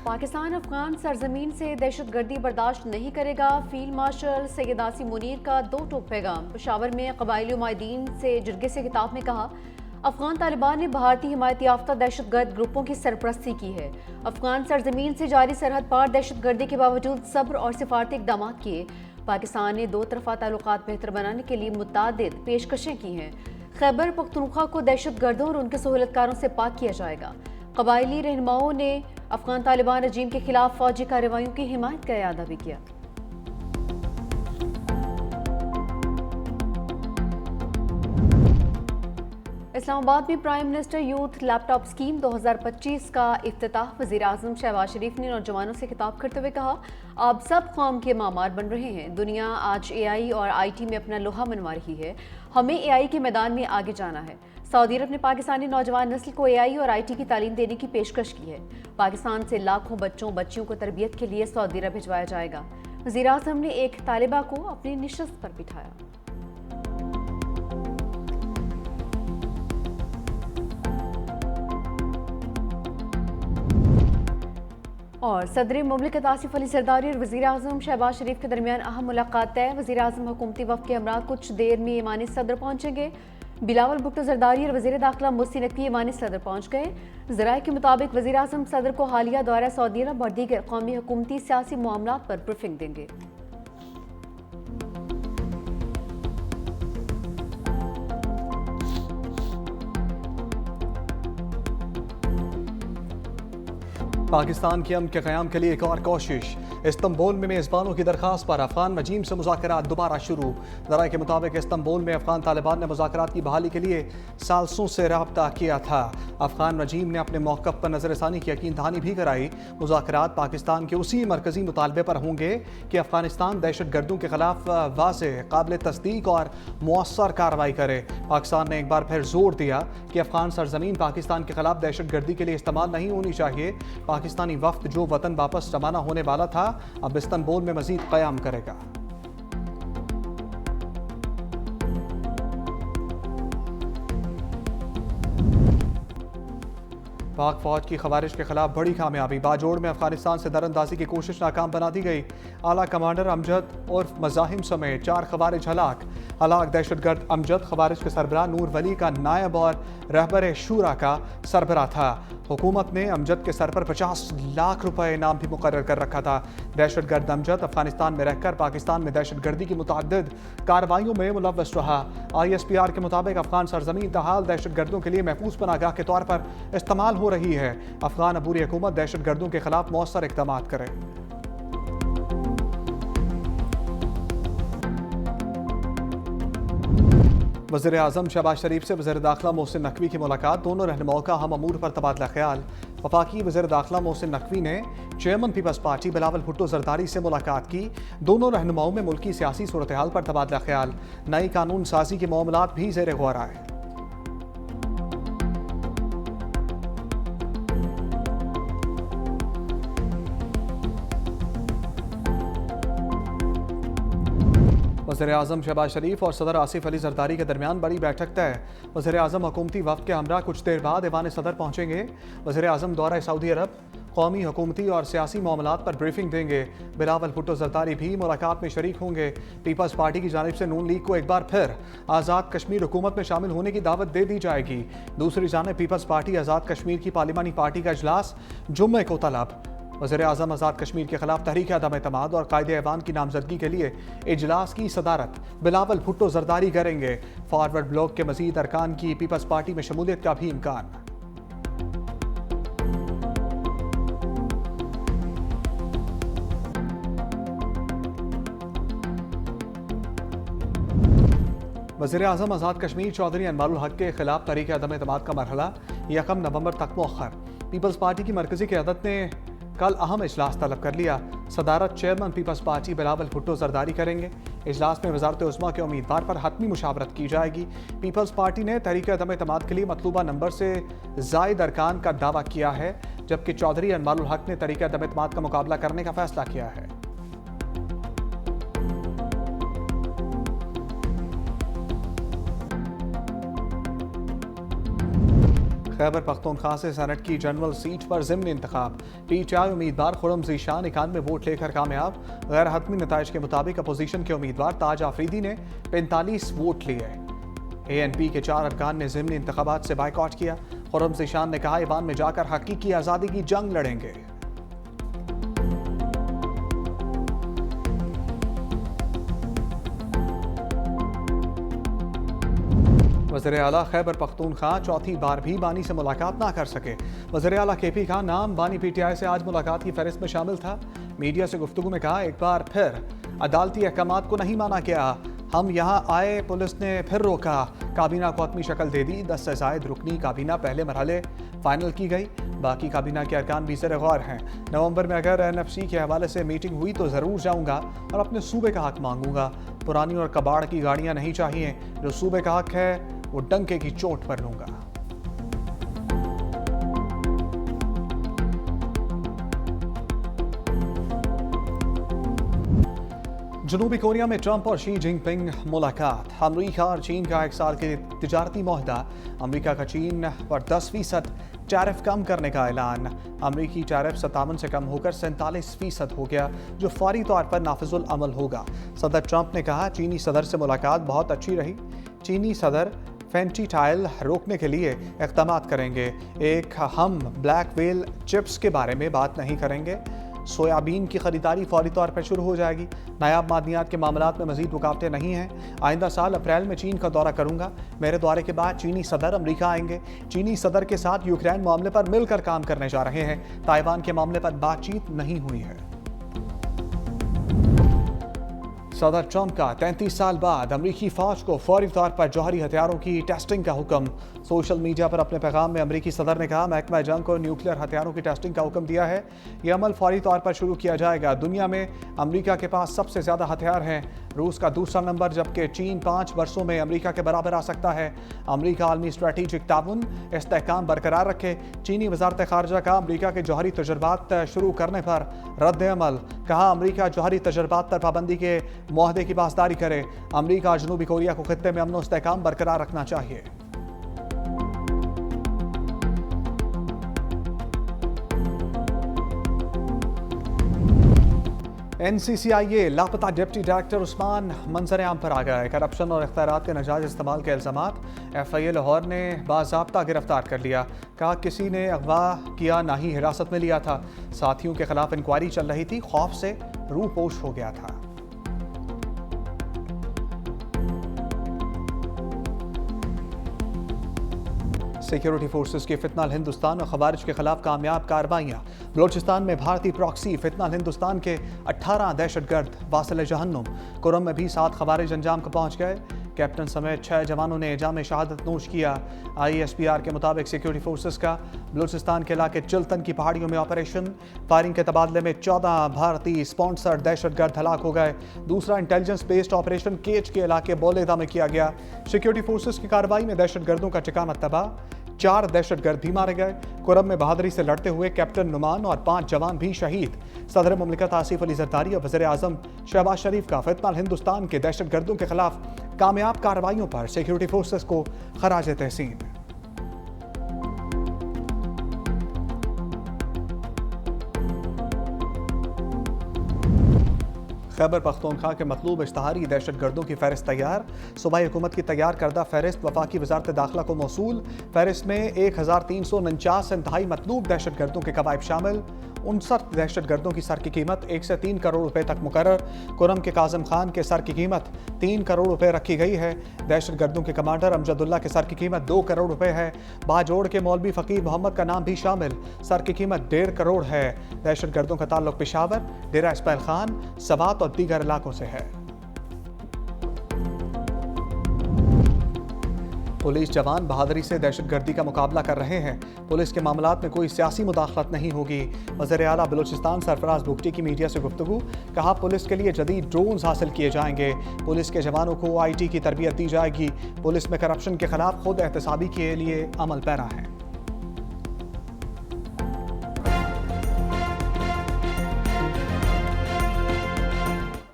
पाकिस्तान अफगान सरजमीन से दहशतगर्दी बर्दाश्त नहीं करेगा। फील्ड मार्शल सैयद आसिम मुनीर का दो टोक पैगाम। पेशावर में कबायली नुमाइंदीन से जिरगे से खिताब में कहा, अफगान तालिबान ने भारतीय हिमायत याफ्ता दहशतगर्द ग्रुपों की सरपरस्ती की है। अफगान सरजमीन से जारी सरहद पार दहशतगर्दी के बावजूद सब्र और सिफारती इकदाम किए। पाकिस्तान ने दो तरफा ताल्लुकात बेहतर बनाने के लिए मुतादिद पेशकशें की हैं। खैबर पख्तूनख्वा को दहशतगर्दों और उनके सहूलतकारों से पाक किया जाएगा। कबायली रहनुमाओं ने अफगान तालिबान रजीम के खिलाफ फौजी कार्रवाइयों की हिमायत का इरादा भी किया। इस्लामाबाद में prime minister youth laptop scheme 2025 का इफ्तिताह। वज़ीर आज़म शहबाज शरीफ ने नौजवानों से खिताब करते हुए कहा, आप सब कौम के मामार बन रहे हैं। दुनिया आज AI और IT में अपना लोहा मनवा रही है। हमें AI के मैदान में आगे जाना है। सऊदी अरब ने पाकिस्तानी नौजवान नस्ल को AI और IT की तालीम देने की पेशकश की है। पाकिस्तान से लाखों बच्चों बच्चियों को तरबियत के लिए सऊदी अरब भिजवाया जाएगा। वज़ीर आज़म ने एक तालिबा को अपनी निशस्त पर बिठाया। और सदर मुमलिकत आसिफ अली जरदारी और वज़ीर आज़म शहबाज शरीफ के दरमियान अहम मुलाकात है। वज़ीर आज़म हुकूमती वफ़द के हमरा कुछ देर में ईमानी सदर पहुँचेंगे। बिलावल भुट्टो जरदारी और वज़ीर दाखिला मुहसिन नकवी ईमानी सदर पहुँच गए। ज़राए के मुताबिक वज़ीर आज़म सदर को हालिया दौरा सऊदी अरब और दीगर कौमी हुकूमती सियासी मामलात पर ब्रीफिंग देंगे। पाकिस्तान के अमन के क़याम के लिए एक और कोशिश। इस्तंबुल में मेज़बानों की दरख्वास्त पर अफगान रजीम से मुज़ाकरात दोबारा शुरू। ज़राए के मुताबिक इस्तंबुल में अफगान तालिबान ने मुज़ाकरात की बहाली के लिए सालसों से रब्ता किया था। अफगान रजीम ने अपने मौक़िफ़ पर नज़रसानी की यकीन दहानी भी कराई। मुज़ाकरात पाकिस्तान के उसी मरकज़ी मुतालबे पर होंगे कि अफगानिस्तान दहशत गर्दों के खिलाफ वाज़ेह, काबिल तस्दीक और मुअस्सर कार्रवाई करे। पाकिस्तान ने एक बार फिर जोर दिया कि अफगान सरजमीन पाकिस्तान के खिलाफ दहशत गर्दी के लिए इस्तेमाल नहीं होनी चाहिए। पाकिस्तानी वफ़द जो वतन वापस रवाना होने वाला था, अब इस्तंबुल में मजीद क़याम करेगा। पाक फौज की खवारिश के खिलाफ बड़ी कामयाबी। बाजोड़ में अफगानिस्तान से दरअंदाजी की कोशिश नाकाम बना दी गई। आला कमांडर अमजद और मज़ाहिम समेत 4 खवारिज हलाक। दहशतगर्द अमजद खवारिज के सरबराह नूर वली का नायब और रहबर शूरा का सरबराह था। हुकूमत ने अमजद के सर पर 50 लाख रुपए इनाम भी मुकर्रर कर रखा था। दहशतगर्द अमजद अफगानिस्तान में रहकर पाकिस्तान में दहशतगर्दी की मुतअद्दिद कार्रवाइयों में मुलव्वस रहा। ISPR के मुताबिक अफगान सरजमीन तहाल दहशतगर्दों के लिए महफूज पनागाह के तौर पर इस्तेमाल हो रही है। अफगान अबूरी हुकूमत दहशतगर्दों के खिलाफ मौसर इक़दाम करे। वज़ीर आज़म शहबाज शरीफ से वज़ीर दाखिला मुहसिन नकवी की मुलाकात। दोनों रहनुमाओं का हम अमूर पर तबादला ख्याल। वफाकी वज़ीर दाखिला मुहसिन नकवी ने chairman Peoples Party Bilawal Bhutto Zardari से मुलाकात की। दोनों रहनुमाओं में मुल्की सियासी सूरत हाल पर तबादला ख्याल। नई कानून साजी के मामलात भी ज़ेर गौर आए। वज़ीर आज़म शहबाज शरीफ और सदर आसिफ अली जरदारी के दरमियान बड़ी बैठक तय। वज़ीर आज़म हुकूमती वफ़द के हमरा कुछ देर बाद ऐवान सदर पहुँचेंगे। वज़ीर आज़म दौरा सऊदी अरब कौमी हुकूमती और सियासी मामलात पर ब्रीफिंग देंगे। बिलावल भुट्टो जरदारी भी मुलाकात में शरीक होंगे। पीपल्स पार्टी की जानिब से नून लीग को एक बार फिर आज़ाद कश्मीर हुकूमत में शामिल होने की दावत दे दी जाएगी। दूसरी जानिब पीपल्स पार्टी आज़ाद कश्मीर की पार्लिमानी पार्टी का इजलास जुम्मे को तलब। वज़ीर आज़म आज़ाद कश्मीर के खिलाफ तहरीक अदम एतमाद और कायदे ऐवान की नामजदगी के लिए इजलास की सदारत बिलावल भुट्टो जरदारी करेंगे। फॉरवर्ड ब्लॉक के मजीद अरकान की पीपल्स पार्टी में शमूलियत का भी इम्कान। वज़ीर आज़म आज़ाद कश्मीर चौधरी अनवारुल हक के खिलाफ तहरीक अदम एतमाद का मरहला 1 नवंबर तक मौखर। पीपल्स पार्टी की मरकजी क़यादत ने कल अहम इजलास तलब कर लिया। सदारत chairman Peoples Party Bilawal Bhutto Zardari करेंगे। इजलास में वज़ारत उज़्मा के उम्मीदवार पर हतमी मुशावरत की जाएगी। पीपल्स पार्टी ने तहरीक अदम एतमाद के लिए मतलूबा नंबर से ज़ायद अरकान का दावा किया है, जबकि चौधरी अनवारुल हक ने तहरीक अदम एतमाद का मुकाबला करने का फैसला किया है। खैबर पख्तूनख्वा से सेनेट की जनरल सीट पर ज़िमनी इंतखाब। PTI उम्मीदवार खुर्रम ज़ीशान 91 वोट लेकर कामयाब। गैर हतमी नताइज के मुताबिक अपोजिशन के उम्मीदवार ताज आफरीदी ने 45 वोट लिए। ANP के 4 अरकान ने ज़िमनी इंतखाबात से बाइकआउट किया। खुर्रम ज़ीशान ने कहा ईवान में जाकर हकीकी आज़ादी की जंग लड़ेंगे। वज़ीर आला खैबर पख्तूनख्वा चौथी बार भी बानी से मुलाकात ना कर सके। वज़ीर आला KP खान नाम बानी PTI से आज मुलाकात की फहरिस्त में शामिल था। मीडिया से गुफ्तगू में कहा एक बार फिर अदालती अहकामात को नहीं माना गया। हम यहाँ आए, पुलिस ने फिर रोका। काबीना को अपनी शक्ल दे दी। 10 से ज़ायद रुकनी काबीना पहले मरहले फाइनल की गई। बाकी काबीना के अरकान भी ज़ेर गौर हैं। नवंबर में अगर NFC के हवाले से मीटिंग हुई तो ज़रूर जाऊँगा और अपने सूबे का हक मांगूंगा। पुरानी और कबाड़ की गाड़ियाँ नहीं चाहिए। जो सूबे का हक है वो डंके की चोट पर लूंगा। जनूबी कोरिया में ट्रंप और शी जिनपिंग मुलाकात। अमरीका और चीन का 1 साल के तिजारती मुआहदा। अमरीका का चीन पर 10% टैरिफ कम करने का ऐलान। अमरीकी टैरिफ 57 से कम होकर 47% हो गया, जो फौरी तौर पर नाफिजुल अमल होगा। सदर ट्रंप ने कहा चीनी सदर से मुलाकात बहुत अच्छी रही। चीनी सदर फेंटीटाइल रोकने के लिए इक़दाम करेंगे। हम ब्लैक व्हेल चिप्स के बारे में बात नहीं करेंगे। सोयाबीन की खरीदारी फौरी तौर पर शुरू हो जाएगी। नायाब मादनियात के मामलात में मजीद रुकावटें नहीं हैं। आइंदा साल अप्रैल में चीन का दौरा करूंगा। मेरे दौरे के बाद चीनी सदर अमेरिका आएंगे। चीनी सदर के साथ यूक्रेन मामले पर मिलकर काम करने जा रहे हैं। ताइवान के मामले पर बातचीत नहीं हुई है। सदर ट्रंप का 33 साल बाद अमरीकी फौज को फौरी तौर पर जौहरी हथियारों की टेस्टिंग का हुक्म। सोशल मीडिया पर अपने पैगाम में अमरीकी सदर ने कहा महकमा जंग को न्यूक्लियर हथियारों की टेस्टिंग का हुक्म दिया है। यह अमल फौरी तौर पर शुरू किया जाएगा। दुनिया में अमरीका के पास सबसे ज़्यादा हथियार हैं। रूस का दूसरा नंबर, जबकि चीन 5 वर्षों में अमरीका के बराबर आ सकता है। अमरीका आलमी स्ट्रेटेजिक ताउन इस्तेहकाम बरकरार रखे। चीनी वजारत खारजा का अमरीका के जौहरी तजर्बात शुरू करने पर रद्द अमल। कहा अमरीका जौहरी तजर्बात पर पाबंदी के मुआहदे की पासदारी करे। अमरीका जनूबी कोरिया को खित्ते में अमन और इस्तेहकाम बरकरार रखना चाहिए। NCCIA लापता डिप्टी डायरेक्टर उस्मान मंजर आम पर आ गया है। करप्शन और इख्तियारात के नाजायज इस्तेमाल के इल्ज़ामात। FIA लाहौर ने बाज़ाब्ता गिरफ्तार कर लिया। कहा किसी ने अगवा किया ना ही हिरासत में लिया था। साथियों के खिलाफ इंक्वायरी चल रही थी। खौफ से रूपोश हो गया था। सिक्योरिटी फोर्सेस की फितनाल हिंदुस्तान और खवारिज के खिलाफ कामयाब कार्रवाइयाँ। बलोचिस्तान में भारतीय प्रॉक्सी फितनाल हिंदुस्तान के 18 दहशतगर्द वासिल जहन्नुम। कुरम में भी 7 खवारिज अंजाम को पहुँच गए। कैप्टन समेत 6 जवानों ने जाम शहादत नोश किया। ISPR के मुताबिक सिक्योरिटी फोर्सेस का बलूचिस्तान के इलाके चिल्तन की पहाड़ियों में ऑपरेशन। फायरिंग के तबादले में 14 भारतीय स्पॉन्सर्ड दहशतगर्द हलाक हो गए। दूसरा इंटेलिजेंस बेस्ड ऑपरेशन केच के इलाके बोलेदा में किया गया। सिक्योरिटी फोर्सेस की कार्रवाई में दहशतगर्दों का ठिकाना तबाह। 4 दहशतगर्द भी मारे गए। कुरम में बहादुरी से लड़ते हुए कैप्टन नुमान और 5 जवान भी शहीद। सदर मुमलिकत आसिफ अली जरदारी और वज़ीर आज़म शहबाज शरीफ का फितनाल हिंदुस्तान के दहशतगर्दों के खिलाफ कामयाब कार्रवाइयों पर सिक्योरिटी फोर्सेस को खराज तहसीन। खैबर पख्तूनख्वा के मतलूब इश्तहारी दहशतगर्दों की फहरिस्त तैयार। सूबाई हुकूमत की तैयार करदा फहरिस्त वफाकी वजारत दाखिला को मौसूल। फहरिस्त में 1349 इंतहाई मतलूब दहशतगर्दों के कवायब शामिल। 59 दहशतगर्दों की सर की कीमत 1 से 3 करोड़ रुपए तक मुकर्रर। कुरम के काज़म खान के सर की कीमत 3 करोड़ रुपए रखी गई है। दहशतगर्दों के कमांडर अमजदुल्ला के सर की कीमत 2 करोड़ रुपए है। बाजोड़ के मौलवी फ़कीर मोहम्मद का नाम भी शामिल। सर की कीमत 1.5 करोड़ है। दहशतगर्दों का ताल्लुक पेशावर, डेरा इसमाइल खान, सवात और दीगर इलाकों से है। पुलिस जवान बहादुरी से दहशतगर्दी का मुकाबला कर रहे हैं। पुलिस के मामलात में कोई सियासी मुदाखलत नहीं होगी। वज़ीर आला बलूचिस्तान सरफराज बुगटी की मीडिया से गुफ्तगू। कहा पुलिस के लिए जदीद ड्रोन्स हासिल किए जाएंगे। पुलिस के जवानों को IT की तरबियत दी जाएगी। पुलिस में करप्शन के खिलाफ खुद एहतसाबी के लिए अमल पैरा है।